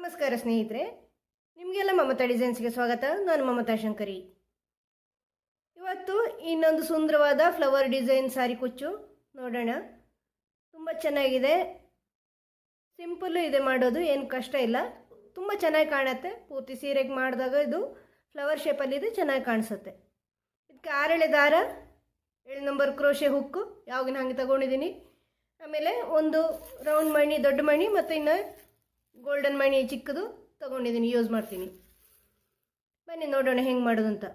ನಮಸ್ಕಾರ ಸ್ನೇಹಿತರೆ, ನಿಮಗೆಲ್ಲ ಮಮತಾ ಡಿಸೈನ್ಸ್ಗೆ ಸ್ವಾಗತ. ನಾನು ಮಮತಾ ಶಂಕರಿ. ಇವತ್ತು ಇನ್ನೊಂದು ಸುಂದರವಾದ ಫ್ಲವರ್ ಡಿಸೈನ್ ಸಾರಿ ಕುಚ್ಚು ನೋಡೋಣ. ತುಂಬ ಚೆನ್ನಾಗಿದೆ, ಸಿಂಪಲ್ಲು ಇದೆ, ಮಾಡೋದು ಏನು ಕಷ್ಟ ಇಲ್ಲ, ತುಂಬ ಚೆನ್ನಾಗಿ ಕಾಣುತ್ತೆ. ಪೂರ್ತಿ ಸೀರೆಗೆ ಮಾಡಿದಾಗ ಇದು ಫ್ಲವರ್ ಶೇಪಲ್ಲಿದೆ, ಚೆನ್ನಾಗಿ ಕಾಣಿಸುತ್ತೆ. ಇದಕ್ಕೆ 6 ಎಳೆ ದಾರ, 7 ನಂಬರ್ ಕ್ರೋಶೆ ಹುಕ್ಕು ಯಾವಾಗಿನ ಹಾಗೆ ತಗೊಂಡಿದ್ದೀನಿ. ಆಮೇಲೆ ಒಂದು ರೌಂಡ್ ಮಣಿ, ದೊಡ್ಡ ಮಣಿ, ಮತ್ತು ಇನ್ನು ಗೋಲ್ಡನ್ ಮಣಿ ಚಿಕ್ಕದು ತೊಗೊಂಡಿದ್ದೀನಿ, ಯೂಸ್ ಮಾಡ್ತೀನಿ. ಬನ್ನಿ ನೋಡೋಣ ಹೆಂಗೆ ಮಾಡೋದು ಅಂತ.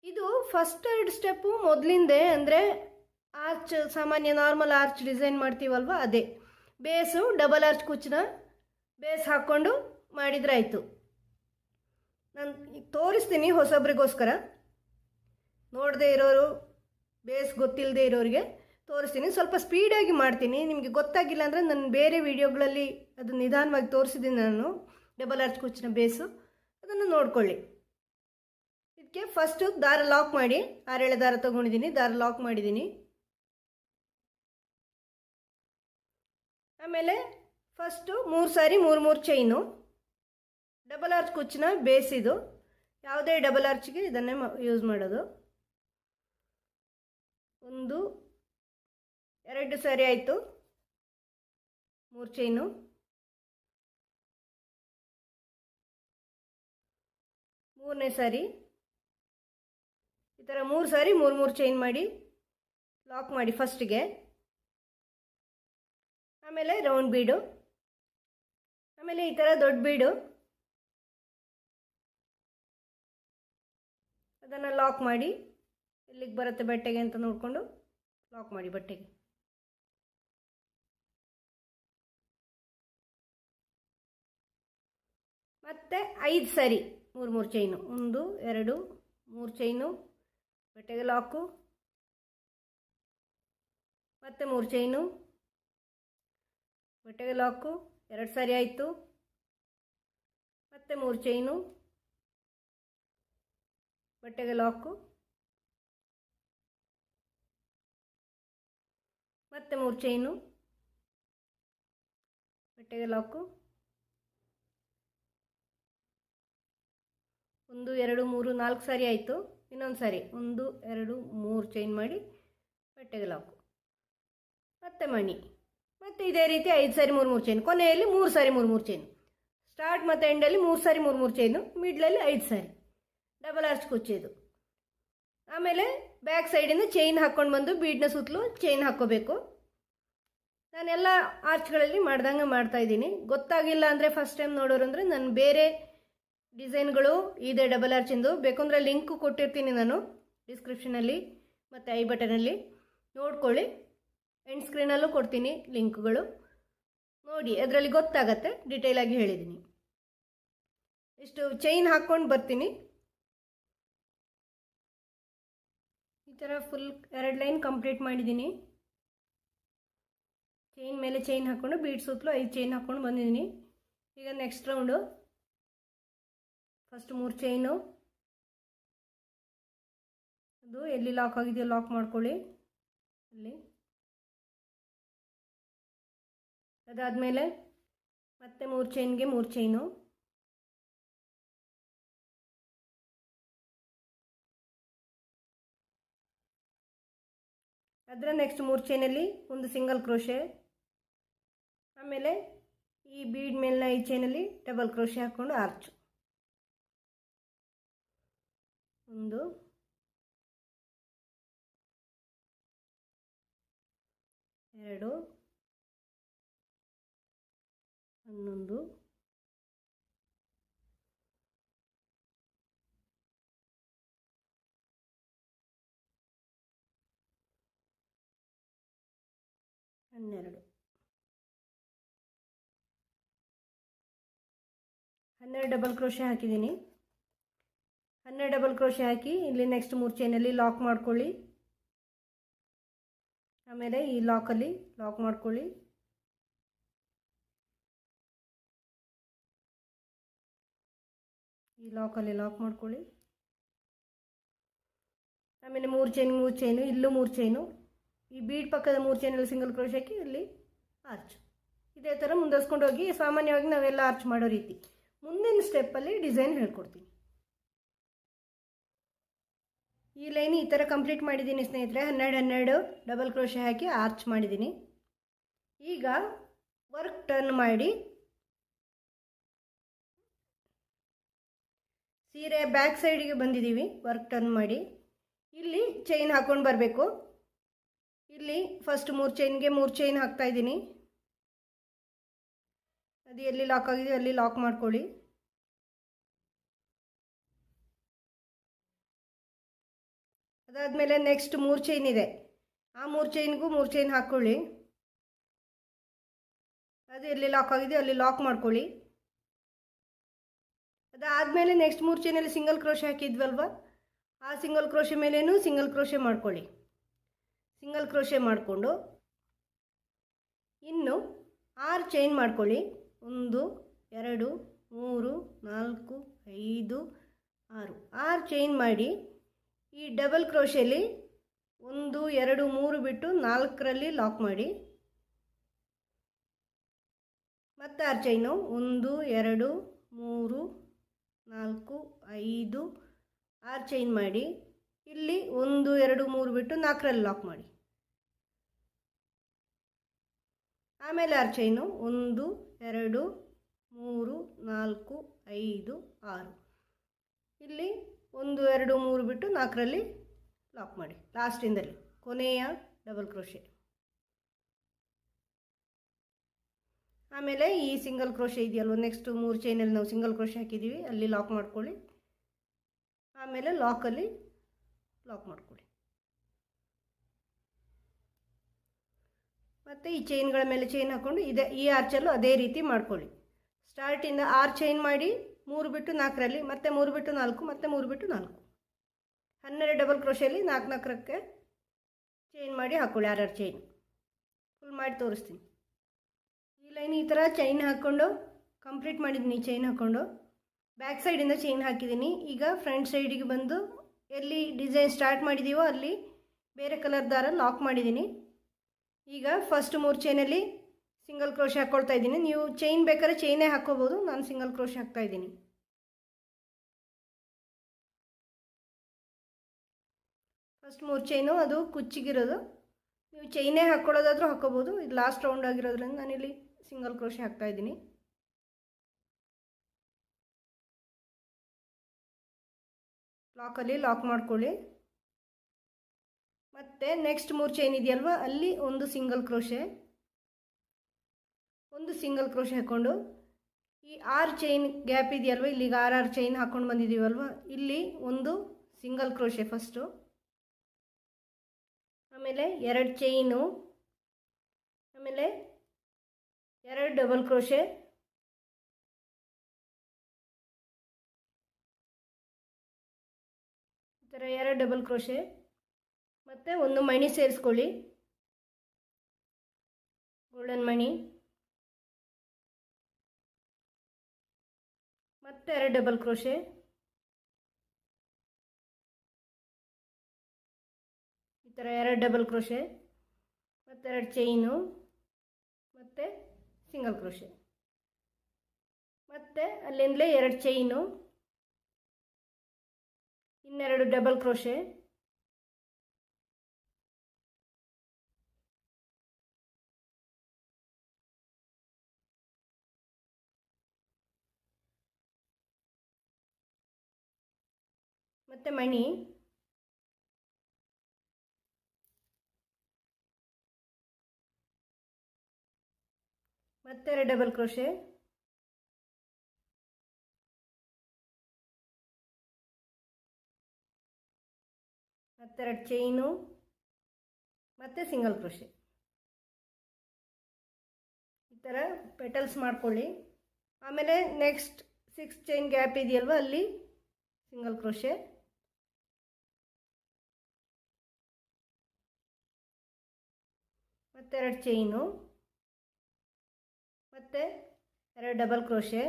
ಇದು ಫಸ್ಟ್ 2 ಸ್ಟೆಪ್ಪು ಮೊದಲಿಂದೆ, ಅಂದರೆ ಆರ್ಚ್, ಸಾಮಾನ್ಯ ನಾರ್ಮಲ್ ಆರ್ಚ್ ಡಿಸೈನ್ ಮಾಡ್ತೀವಲ್ವ ಅದೇ. ಬೇಸು ಡಬಲ್ ಆರ್ಚ್ ಕುಚ್ಚನ್ನ ಬೇಸ್ ಹಾಕ್ಕೊಂಡು ಮಾಡಿದರೆ ಆಯಿತು. ನಾನು ಈಗ ತೋರಿಸ್ತೀನಿ ಹೊಸೊಬ್ರಿಗೋಸ್ಕರ, ನೋಡದೇ ಇರೋರು, ಬೇಸ್ ಗೊತ್ತಿಲ್ಲದೆ ಇರೋರಿಗೆ ತೋರಿಸ್ತೀನಿ. ಸ್ವಲ್ಪ ಸ್ಪೀಡಾಗಿ ಮಾಡ್ತೀನಿ, ನಿಮಗೆ ಗೊತ್ತಾಗಿಲ್ಲ ಅಂದರೆ ನಾನು ಬೇರೆ ವಿಡಿಯೋಗಳಲ್ಲಿ ಅದು ನಿಧಾನವಾಗಿ ತೋರಿಸಿದ್ದೀನಿ ನಾನು, ಡಬಲ್ ಆರ್ಚ್ ಕುಚ್ಚಿನ ಬೇಸು, ಅದನ್ನು ನೋಡ್ಕೊಳ್ಳಿ. ಇದಕ್ಕೆ ಫಸ್ಟು ದಾರ ಲಾಕ್ ಮಾಡಿ, 6 ಎಳೆ ದಾರ ತೊಗೊಂಡಿದ್ದೀನಿ, ದಾರ ಲಾಕ್ ಮಾಡಿದ್ದೀನಿ. ಆಮೇಲೆ ಫಸ್ಟು 3 ಸಾರಿ 3 ಚೈನು, ಡಬಲ್ ಆರ್ಚ್ ಕುಚ್ಚಿನ ಬೇಸ್ ಇದು, ಯಾವುದೇ ಡಬಲ್ ಆರ್ಚ್ಗೆ ಇದನ್ನೇ ಯೂಸ್ ಮಾಡೋದು. 1 2 ಸಾರಿ ಆಯಿತು, 3 ಚೈನು, 3ನೇ ಸಾರಿ ಈ ಥರ 3 ಸಾರಿ 3 ಚೈನ್ ಮಾಡಿ ಲಾಕ್ ಮಾಡಿ ಫಸ್ಟಿಗೆ. ಆಮೇಲೆ ರೌಂಡ್ ಬೀಡು, ಆಮೇಲೆ ಈ ಥರ ದೊಡ್ಡ ಬೀಡು, ಅದನ್ನು ಲಾಕ್ ಮಾಡಿ ಎಲ್ಲಿಗೆ ಬರುತ್ತೆ ಬಟ್ಟೆಗೆ ಅಂತ ನೋಡಿಕೊಂಡು ಲಾಕ್ ಮಾಡಿ ಬಟ್ಟೆಗೆ. ಮತ್ತು 5 ಸಾರಿ 3 ಚೈನು, 1 2 3 ಚೈನು, ಬಟ್ಟೆಗೆ ಲಾಕು, ಮತ್ತು 3 ಚೈನು, ಬಟ್ಟೆಗೆ ಲಾಕು, 2 ಸಾರಿ ಆಯಿತು, ಮತ್ತು 3 ಚೈನು, ಬಟ್ಟೆಗೆ ಲಾಕು, ಮತ್ತು 3 ಚೈನು, ಬಟ್ಟೆಗೆ ಲಾಕು, 1 2 3 4 ಸಾರಿ ಆಯಿತು. ಇನ್ನೊಂದು ಸಾರಿ 1 2 3 ಚೈನ್ ಮಾಡಿ ಬಟ್ಟೆಗೆ ಲಾಕು, ಮತ್ತು ಮಣಿ, ಮತ್ತು ಇದೇ ರೀತಿ 5 ಸಾರಿ 3 ಚೈನ್, ಕೊನೆಯಲ್ಲಿ 3 ಸಾರಿ 3 ಚೈನು, ಸ್ಟಾರ್ಟ್ ಮತ್ತು ಎಂಡಲ್ಲಿ 3 ಸಾರಿ 3 ಚೈನು, ಮಿಡ್ಲಲ್ಲಿ 5 ಸಾರಿ ಡಬಲ್ ಆರ್ಚ್ ಕುಚ್ಚಿದು. ಆಮೇಲೆ ಬ್ಯಾಕ್ ಸೈಡಿಂದ ಚೈನ್ ಹಾಕ್ಕೊಂಡು ಬಂದು ಬೀಡ್ನ ಸುತ್ತಲೂ ಚೈನ್ ಹಾಕ್ಕೋಬೇಕು. ನಾನೆಲ್ಲ ಆರ್ಚ್ಗಳಲ್ಲಿ ಮಾಡ್ದಂಗೆ ಮಾಡ್ತಾಯಿದ್ದೀನಿ. ಗೊತ್ತಾಗಿಲ್ಲ ಅಂದರೆ ಫಸ್ಟ್ ಟೈಮ್ ನೋಡೋರು ಅಂದರೆ ನಾನು ಬೇರೆ ಡಿಸೈನ್ಗಳು ಇದೆ ಡಬಲ್ ಆರ್ಚಿಂದು, ಬೇಕಂದರೆ ಲಿಂಕು ಕೊಟ್ಟಿರ್ತೀನಿ ನಾನು ಡಿಸ್ಕ್ರಿಪ್ಷನಲ್ಲಿ ಮತ್ತು ಐ ಬಟನಲ್ಲಿ, ನೋಡ್ಕೊಳ್ಳಿ. ಎಂಡ್ ಸ್ಕ್ರೀನಲ್ಲೂ ಕೊಡ್ತೀನಿ ಲಿಂಕ್ಗಳು, ನೋಡಿ, ಅದರಲ್ಲಿ ಗೊತ್ತಾಗತ್ತೆ, ಡೀಟೇಲಾಗಿ ಹೇಳಿದ್ದೀನಿ. ಇಷ್ಟು ಚೈನ್ ಹಾಕ್ಕೊಂಡು ಬರ್ತೀನಿ. ಈ ಥರ ಫುಲ್ 2 ಲೈನ್ ಕಂಪ್ಲೀಟ್ ಮಾಡಿದ್ದೀನಿ. ಚೈನ್ ಮೇಲೆ ಚೈನ್ ಹಾಕ್ಕೊಂಡು ಬೀಡ್ ಸುತ್ತಲೂ 5 ಚೈನ್ ಹಾಕ್ಕೊಂಡು ಬಂದಿದ್ದೀನಿ. ಈಗ ನೆಕ್ಸ್ಟ್ ರೌಂಡು, ಫಸ್ಟ್ 3 ಚೈನು, ಅದು ಎಲ್ಲಿ ಲಾಕ್ ಆಗಿದೆಯೋ ಲಾಕ್ ಮಾಡ್ಕೊಳ್ಳಿ ಅಲ್ಲಿ. ಅದಾದಮೇಲೆ ಮತ್ತೆ 3 ಚೈನ್ಗೆ 3 ಚೈನು, ಅದರ ನೆಕ್ಸ್ಟ್ 3 ಚೈನಲ್ಲಿ ಒಂದು ಸಿಂಗಲ್ ಕ್ರೋಶೆ, ಆಮೇಲೆ ಈ ಬೀಡ್ ಮೇಲಿನ ಈ ಚೈನಲ್ಲಿ ಡಬಲ್ ಕ್ರೋಶೆ ಹಾಕ್ಕೊಂಡು ಆರ್ಚು, 1 2 11 12 ಡಬಲ್ ಕ್ರೋಶೆ ಹಾಕಿದ್ದೀನಿ. 12 ಡಬಲ್ ಕ್ರೋಶೆ ಹಾಕಿ ಇಲ್ಲಿ ನೆಕ್ಸ್ಟ್ 3 ಚೈನಲ್ಲಿ ಲಾಕ್ ಮಾಡ್ಕೊಳ್ಳಿ. ಆಮೇಲೆ ಈ ಲಾಕಲ್ಲಿ ಲಾಕ್ ಮಾಡ್ಕೊಳ್ಳಿ, ಈ ಲಾಕಲ್ಲಿ ಲಾಕ್ ಮಾಡ್ಕೊಳ್ಳಿ. ಆಮೇಲೆ 3 ಚೈನು, ಇಲ್ಲೂ 3 ಚೈನು, ಈ ಬೀಡ್ ಪಕ್ಕದ 3 ಚೈನಲ್ಲಿ ಸಿಂಗಲ್ ಕ್ರೋಶೆ ಹಾಕಿ ಇಲ್ಲಿ ಆರ್ಚ್. ಇದೇ ಥರ ಮುಂದುವರ್ಸ್ಕೊಂಡು ಹೋಗಿ ಸಾಮಾನ್ಯವಾಗಿ ನಾವೆಲ್ಲ ಆರ್ಚ್ ಮಾಡೋ ರೀತಿ. ಮುಂದಿನ ಸ್ಟೆಪ್ಪಲ್ಲಿ ಡಿಸೈನ್ ಹೇಳ್ಕೊಡ್ತೀನಿ. ಈ ಲೈನ್ ಈ ಥರ ಕಂಪ್ಲೀಟ್ ಮಾಡಿದ್ದೀನಿ ಸ್ನೇಹಿತರೆ. 12 ಡಬಲ್ ಕ್ರೋಶೆ ಹಾಕಿ ಆರ್ಚ್ ಮಾಡಿದ್ದೀನಿ. ಈಗ ವರ್ಕ್ ಟರ್ನ್ ಮಾಡಿ ಸೀರೆ ಬ್ಯಾಕ್ ಸೈಡಿಗೆ ಬಂದಿದ್ದೀವಿ. ವರ್ಕ್ ಟರ್ನ್ ಮಾಡಿ ಇಲ್ಲಿ ಚೈನ್ ಹಾಕ್ಕೊಂಡು ಬರಬೇಕು. ಇಲ್ಲಿ ಫಸ್ಟ್ 3 ಚೈನ್ಗೆ 3 ಚೈನ್ ಹಾಕ್ತಾಯಿದ್ದೀನಿ. ಅದು ಎಲ್ಲಿ ಲಾಕ್ ಆಗಿದೆ ಅಲ್ಲಿ ಲಾಕ್ ಮಾಡ್ಕೊಳ್ಳಿ. ಅದಾದಮೇಲೆ ನೆಕ್ಸ್ಟ್ 3 ಚೈನ್ ಇದೆ, ಆ 3 ಚೈನ್ಗೂ 3 ಚೈನ್ ಹಾಕ್ಕೊಳ್ಳಿ. ಅದು ಎಲ್ಲಿ ಲಾಕ್ ಆಗಿದೆ ಅಲ್ಲಿ ಲಾಕ್ ಮಾಡ್ಕೊಳ್ಳಿ. ಅದಾದಮೇಲೆ ನೆಕ್ಸ್ಟ್ 3 ಚೈನಲ್ಲಿ ಸಿಂಗಲ್ ಕ್ರೋಶೆ ಹಾಕಿದ್ವಲ್ವ, ಆ ಸಿಂಗಲ್ ಕ್ರೋಶೆ ಮೇಲೇನು ಸಿಂಗಲ್ ಕ್ರೋಶೆ ಮಾಡ್ಕೊಳ್ಳಿ. ಸಿಂಗಲ್ ಕ್ರೋಶೆ ಮಾಡಿಕೊಂಡು ಇನ್ನು 6 ಚೈನ್ ಮಾಡ್ಕೊಳ್ಳಿ. 1 2 3 4 5 6 6 ಚೈನ್ ಮಾಡಿ ಈ ಡಬಲ್ ಕ್ರೋಶೆಯಲ್ಲಿ 1 2 3 ಬಿಟ್ಟು 4ರಲ್ಲಿ ಲಾಕ್ ಮಾಡಿ. ಮತ್ತೆ 6 ಚೈನು 1 2 3 4 5 6 ಚೈನ್ ಮಾಡಿ ಇಲ್ಲಿ 1 2 3 ಬಿಟ್ಟು 4ರಲ್ಲಿ ಲಾಕ್ ಮಾಡಿ. ಆಮೇಲೆ 6 ಚೈನು 1 2 3 4 5 6 ಇಲ್ಲಿ 1 2 3 ಬಿಟ್ಟು 4ರಲ್ಲಿ ಲಾಕ್ ಮಾಡಿ. ಲಾಸ್ಟಿಂದಲ್ಲಿ ಕೊನೆಯ ಡಬಲ್ ಕ್ರೋಶೆ. ಆಮೇಲೆ ಈ ಸಿಂಗಲ್ ಕ್ರೋಶೆ ಇದೆಯಲ್ವ, ನೆಕ್ಸ್ಟ್ 3 ಚೈನಲ್ಲಿ ನಾವು ಸಿಂಗಲ್ ಕ್ರೋಶೆ ಹಾಕಿದ್ದೀವಿ, ಅಲ್ಲಿ ಲಾಕ್ ಮಾಡ್ಕೊಳ್ಳಿ. ಆಮೇಲೆ ಲಾಕಲ್ಲಿ ಲಾಕ್ ಮಾಡ್ಕೊಳ್ಳಿ. ಮತ್ತು ಈ ಚೈನ್ಗಳ ಮೇಲೆ ಚೈನ್ ಹಾಕ್ಕೊಂಡು ಈ ಆರ್ಚಲ್ಲೂ ಅದೇ ರೀತಿ ಮಾಡ್ಕೊಳ್ಳಿ. ಸ್ಟಾರ್ಟಿಂದ 6 ಚೈನ್ ಮಾಡಿ 3 ಬಿಟ್ಟು 4ರಲ್ಲಿ, ಮತ್ತೆ 3 ಬಿಟ್ಟು 4, ಮತ್ತೆ 3 ಬಿಟ್ಟು 4, 12 ಡಬಲ್ ಕ್ರೋಶೆಯಲ್ಲಿ 4 4ಕ್ಕೆ ಚೈನ್ ಮಾಡಿ ಹಾಕ್ಕೊಳ್ಳಿ. 6 ಚೈನ್ ಫುಲ್ ಮಾಡಿ ತೋರಿಸ್ತೀನಿ. ಈ ಲೈನ್ ಈ ಥರ ಚೈನ್ ಹಾಕ್ಕೊಂಡು ಕಂಪ್ಲೀಟ್ ಮಾಡಿದ್ದೀನಿ. ಚೈನ್ ಹಾಕ್ಕೊಂಡು ಬ್ಯಾಕ್ ಸೈಡಿಂದ ಚೈನ್ ಹಾಕಿದ್ದೀನಿ. ಈಗ ಫ್ರಂಟ್ ಸೈಡಿಗೆ ಬಂದು ಎಲ್ಲಿ ಡಿಸೈನ್ ಸ್ಟಾರ್ಟ್ ಮಾಡಿದ್ದೀವೋ ಅಲ್ಲಿ ಬೇರೆ ಕಲರ್ ದಾರ ಲಾಕ್ ಮಾಡಿದ್ದೀನಿ. ಈಗ ಫಸ್ಟ್ 3 ಚೈನಲ್ಲಿ ಸಿಂಗಲ್ ಕ್ರೋಶೆ ಹಾಕ್ಕೊಳ್ತಾ ಇದ್ದೀನಿ. ನೀವು ಚೈನ್ ಬೇಕಾದ್ರೆ ಚೈನೇ ಹಾಕ್ಕೋಬೋದು, ನಾನು ಸಿಂಗಲ್ ಕ್ರೋಶೆ ಹಾಕ್ತಾ ಇದ್ದೀನಿ. ಫಸ್ಟ್ 3 ಚೈನು ಅದು ಕುಚ್ಚಿಗಿರೋದು, ನೀವು ಚೈನೇ ಹಾಕ್ಕೊಳ್ಳೋದಾದ್ರೂ ಹಾಕ್ಕೋಬೋದು. ಇದು ಲಾಸ್ಟ್ ರೌಂಡ್ ಆಗಿರೋದ್ರಿಂದ ನಾನಿಲ್ಲಿ ಸಿಂಗಲ್ ಕ್ರೋಶೆ ಹಾಕ್ತಾ ಇದ್ದೀನಿ. ಲಾಕಲ್ಲಿ ಲಾಕ್ ಮಾಡ್ಕೊಳ್ಳಿ. ಮತ್ತು ನೆಕ್ಸ್ಟ್ 3 ಚೈನ್ ಇದೆಯಲ್ವ, ಅಲ್ಲಿ ಒಂದು ಸಿಂಗಲ್ ಕ್ರೋಶೆ ಹಾಕ್ಕೊಂಡು ಈ 6 ಚೈನ್ ಗ್ಯಾಪ್ ಇದೆಯಲ್ವ, ಇಲ್ಲಿಗೆ 6 ಚೈನ್ ಹಾಕ್ಕೊಂಡು ಬಂದಿದ್ದೀವಲ್ವ, ಇಲ್ಲಿ ಒಂದು ಸಿಂಗಲ್ ಕ್ರೋಶೆ ಫಸ್ಟು. ಆಮೇಲೆ 2 ಚೈನು, ಆಮೇಲೆ 2 ಡಬಲ್ ಕ್ರೋಶೆ, ಈ ಥರ 2 ಡಬಲ್ ಕ್ರೋಶೆ, ಮತ್ತು ಒಂದು ಮಣಿ ಸೇರಿಸ್ಕೊಳ್ಳಿ, ಗೋಲ್ಡನ್ ಮಣಿ, ಮತ್ತೆ 2 ಡಬಲ್ ಕ್ರೋಶೆ, ಈ ಥರ 2 ಡಬಲ್ ಕ್ರೋಶೆ, ಮತ್ತು 2 ಚೈನು, ಮತ್ತು ಸಿಂಗಲ್ ಕ್ರೋಶೆ, ಮತ್ತು ಅಲ್ಲಿಂದಲೇ 2 ಚೈನು, ಇನ್ನೆರಡು ಡಬಲ್ ಕ್ರೋಶೆ, ಮತ್ತು ಮಣಿ, ಮತ್ತೆ 2 ಡಬಲ್ ಕ್ರೋಶೆ, ಮತ್ತೆ 2 ಚೈನು, ಮತ್ತು ಸಿಂಗಲ್ ಕ್ರೋಶೆ. ಈ ಥರ ಪೆಟಲ್ಸ್ ಮಾಡ್ಕೊಳ್ಳಿ. ಆಮೇಲೆ ನೆಕ್ಸ್ಟ್ 6 ಚೈನ್ ಗ್ಯಾಪ್ ಇದೆಯಲ್ವ, ಅಲ್ಲಿ ಸಿಂಗಲ್ ಕ್ರೋಶೆ, ಮತ್ತು 2 ಚೈನು, ಮತ್ತು 2 ಡಬಲ್ ಕ್ರೋಶೆ,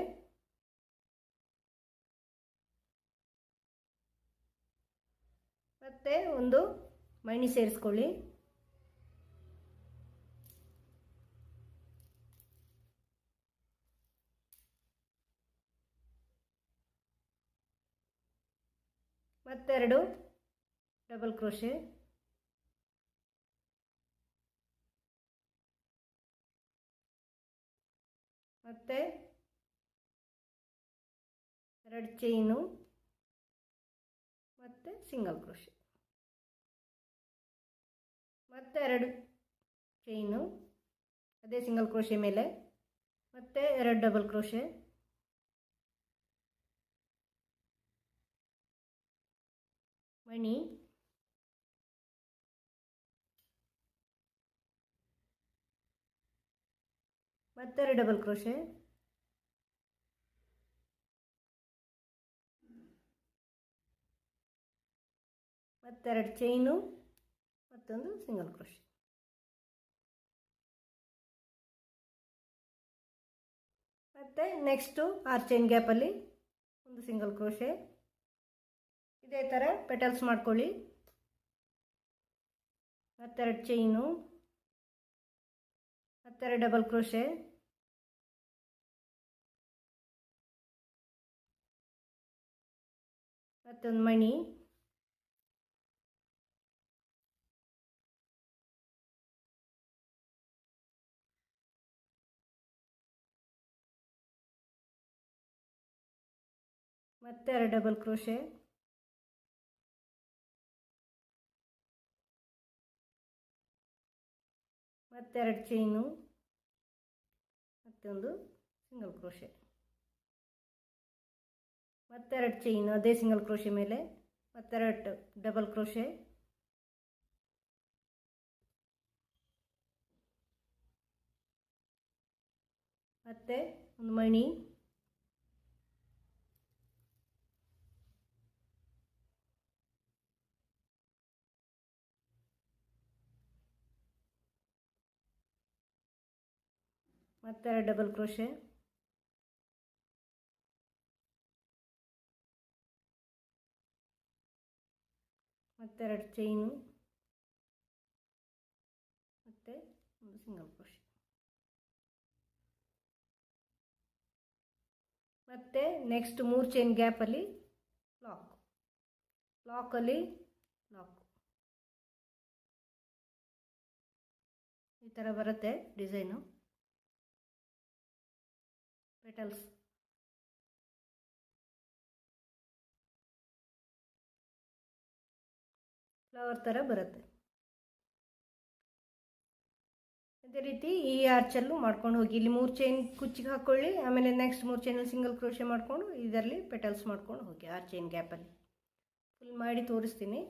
ಮತ್ತು ಒಂದು ಮಣಿ ಸೇರಿಸ್ಕೊಳ್ಳಿ. ಮತ್ತೆರಡು ಡಬಲ್ ಕ್ರೋಶೆ, ಮತ್ತೆ ಎರಡು ಚೈನು ಮತ್ತು ಸಿಂಗಲ್ ಕ್ರೋಶೆ, ಮತ್ತೆ ಎರಡು ಚೈನು ಅದೇ ಸಿಂಗಲ್ ಕ್ರೋಶೆ ಮೇಲೆ, ಮತ್ತೆ ಎರಡು ಡಬಲ್ ಕ್ರೋಶೆ, ಮಣಿ, ಮತ್ತೆರಡು ಡಬಲ್ ಕ್ರೋಶೆ, ಮತ್ತೆರಡು ಚೈನು ಮತ್ತೊಂದು ಸಿಂಗಲ್ ಕ್ರೋಶೆ. ಮತ್ತು ನೆಕ್ಸ್ಟು 6 ಚೈನ್ ಗ್ಯಾಪಲ್ಲಿ ಒಂದು ಸಿಂಗಲ್ ಕ್ರೋಶೆ. ಇದೇ ಥರ ಪೆಟಲ್ಸ್ ಮಾಡ್ಕೊಳ್ಳಿ. ಮತ್ತೆರಡು ಚೈನು, ಮತ್ತೆರಡು ಡಬಲ್ ಕ್ರೋಶೆ, ಮತ್ತೊಂದು ಮಣಿ, ಮತ್ತೆರಡು ಡಬಲ್ ಕ್ರೋಶೆ, ಮತ್ತೆರಡು ಚೈನು ಮತ್ತೊಂದು ಸಿಂಗಲ್ ಕ್ರೋಶೆ, ಮತ್ತೆರಡು ಚೈನು ಅದೇ ಸಿಂಗಲ್ ಕ್ರೋಶೆ ಮೇಲೆ, ಮತ್ತೆರಡು ಡಬಲ್ ಕ್ರೋಶೆ, ಮತ್ತೆ ಒಂದು ಮಣಿ, ಮತ್ತೆರಡು ಡಬಲ್ ಕ್ರೋಶೆ, ಮತ್ತೆರಡು ಚೈನು ಮತ್ತು ಒಂದು ಸಿಂಗಲ್ ಕ್ರೋಶೆ. ಮತ್ತು ನೆಕ್ಸ್ಟ್ 3 ಚೈನ್ ಗ್ಯಾಪಲ್ಲಿ ಲಾಕಲ್ಲಿ ಈ ಥರ ಬರುತ್ತೆ ಡಿಸೈನು. ಪೆಟಲ್ಸ್ ಫ್ಲವರ್ ಥರ ಬರುತ್ತೆ. ಅದೇ ರೀತಿ ಈ ಆರ್ಚಲ್ಲೂ ಮಾಡ್ಕೊಂಡು ಹೋಗಿ. ಇಲ್ಲಿ 3 ಚೈನ್ ಕುಚ್ಚಿಗೆ ಹಾಕ್ಕೊಳ್ಳಿ, ಆಮೇಲೆ ನೆಕ್ಸ್ಟ್ 3 ಚೈನಲ್ಲಿ ಸಿಂಗಲ್ ಕ್ರೋಶೆ ಮಾಡಿಕೊಂಡು ಇದರಲ್ಲಿ ಪೆಟಲ್ಸ್ ಮಾಡ್ಕೊಂಡು ಹೋಗಿ 6 ಚೈನ್ ಗ್ಯಾಪಲ್ಲಿ. ಫುಲ್ ಮಾಡಿ ತೋರಿಸ್ತೀನಿ.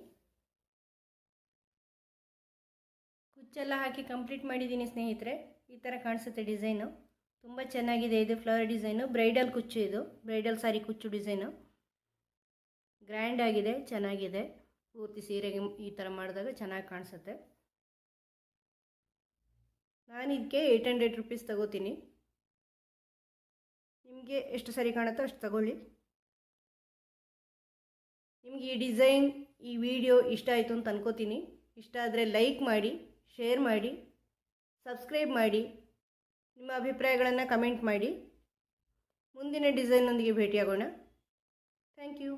ಕುಚ್ಚೆಲ್ಲ ಹಾಕಿ ಕಂಪ್ಲೀಟ್ ಮಾಡಿದ್ದೀನಿ ಸ್ನೇಹಿತರೆ. ಈ ಥರ ಕಾಣಿಸುತ್ತೆ ಡಿಸೈನು. ತುಂಬ ಚೆನ್ನಾಗಿದೆ ಇದು ಫ್ಲವರ್ ಡಿಸೈನು. ಬ್ರೈಡಲ್ ಕುಚ್ಚು ಇದು, ಬ್ರೈಡಲ್ ಸಾರಿ ಕುಚ್ಚು ಡಿಸೈನು. ಗ್ರ್ಯಾಂಡ್ ಆಗಿದೆ, ಚೆನ್ನಾಗಿದೆ. ಪೂರ್ತಿ ಸೀರೆಗೆ ಈ ಥರ ಮಾಡಿದಾಗ ಚೆನ್ನಾಗಿ ಕಾಣಿಸುತ್ತೆ. ನಾನು ಇದಕ್ಕೆ 800 ರುಪೀಸ್ ತಗೋತೀನಿ. ನಿಮಗೆ ಎಷ್ಟು ಸರಿ ಕಾಣುತ್ತೋ ಅಷ್ಟು ತಗೊಳ್ಳಿ. ನಿಮಗೆ ಈ ಡಿಸೈನ್, ಈ ವಿಡಿಯೋ ಇಷ್ಟ ಆಯಿತು ಅಂತ ಅನ್ಕೋತೀನಿ. ಇಷ್ಟ ಆದರೆ ಲೈಕ್ ಮಾಡಿ, ಶೇರ್ ಮಾಡಿ, ಸಬ್ಸ್ಕ್ರೈಬ್ ಮಾಡಿ, ನಿಮ್ಮ ಅಭಿಪ್ರಾಯಗಳನ್ನು ಕಮೆಂಟ್ ಮಾಡಿ. ಮುಂದಿನ ಡಿಸೈನ್ನೊಂದಿಗೆ ಭೇಟಿಯಾಗೋಣ. Thank you.